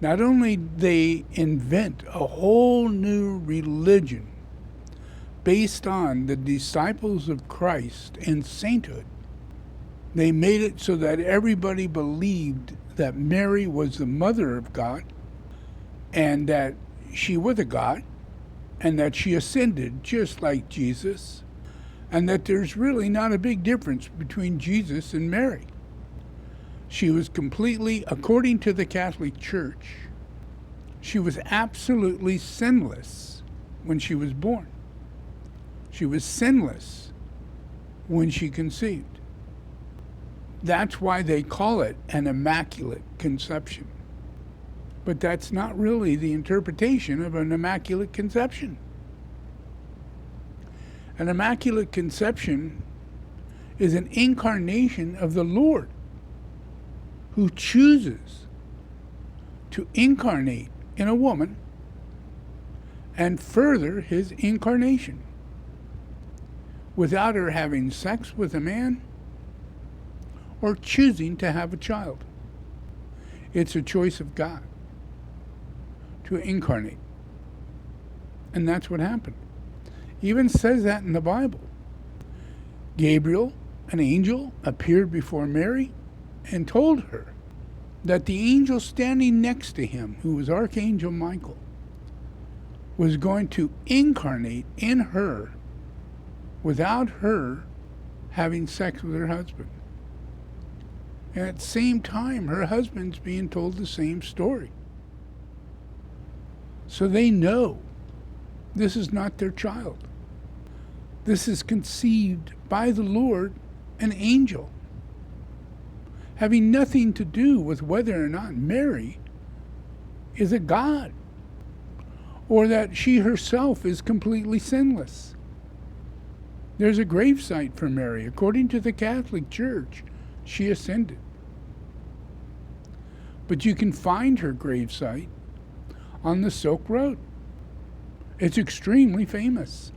Not only they invent a whole new religion based on the disciples of Christ and sainthood, they made it so that everybody believed that Mary was the mother of God and that she was a God and that she ascended just like Jesus, and that there's really not a big difference between Jesus and Mary. She was completely, according to the Catholic Church, she was absolutely sinless when she was born. She was sinless when she conceived. That's why they call it an Immaculate Conception. But that's not really the interpretation of an Immaculate Conception. An Immaculate Conception is an incarnation of the Lord, who chooses to incarnate in a woman and further his incarnation without her having sex with a man or choosing to have a child. It's a choice of God to incarnate. And that's what happened. Even says that in the Bible. Gabriel, an angel, appeared before Mary and told her that the angel standing next to him, who was Archangel Michael, was going to incarnate in her without her having sex with her husband. And at the same time, her husband's being told the same story. So they know this is not their child. This is conceived by the Lord, an angel, having nothing to do with whether or not Mary is a god or that she herself is completely sinless. There's a gravesite for Mary. According to the Catholic Church, she ascended. But you can find her gravesite on the Silk Road. It's extremely famous.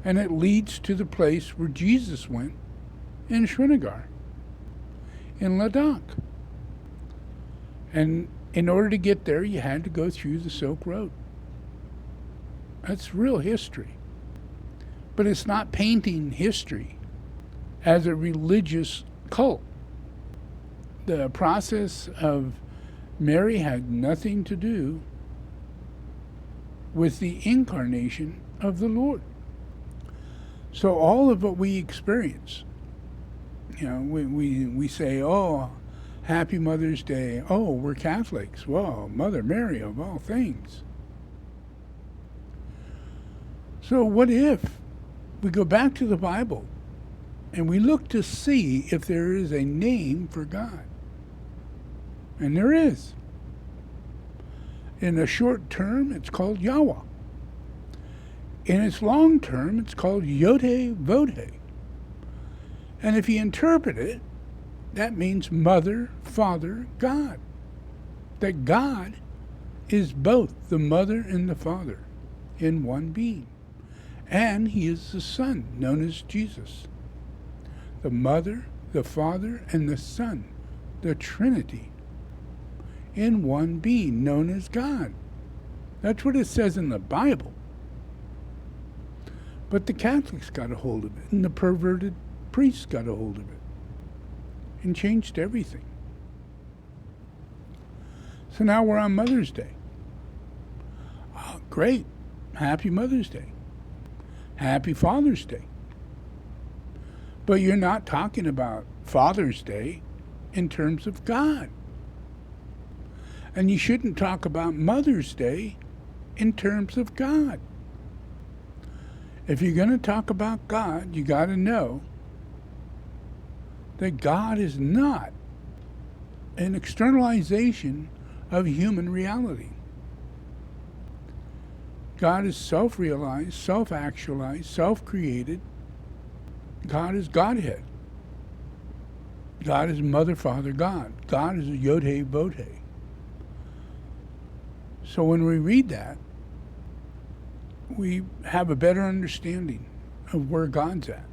And it leads to the place where Jesus went in Srinagar, in Ladakh. And in order to get there, you had to go through the Silk Road. That's real history. But it's not painting history as a religious cult. The process of Mary had nothing to do with the incarnation of the Lord. So all of what we experience, we say, oh, happy Mother's Day. Oh, we're Catholics. Well, Mother Mary of all things. So what if we go back to the Bible and we look to see if there is a name for God? And there is. In the short term, it's called Yahweh. In its long term, it's called Yod-Heh-Vod-Heh. And if you interpret it, that means Mother, Father, God. That God is both the Mother and the Father in one being. And he is the Son, known as Jesus. The Mother, the Father, and the Son, the Trinity, in one being, known as God. That's what it says in the Bible. But the Catholics got a hold of it, and the perverted priests got a hold of it, and changed everything. So now we're on Mother's Day. Oh, great. Happy Mother's Day. Happy Father's Day. But you're not talking about Father's Day in terms of God. And you shouldn't talk about Mother's Day in terms of God. If you're going to talk about God, you got to know that God is not an externalization of human reality. God is self-realized, self-actualized, self-created. God is Godhead. God is Mother, Father, God. God is a Yod-Heh-Vod-Heh. So when we read that, we have a better understanding of where God's at.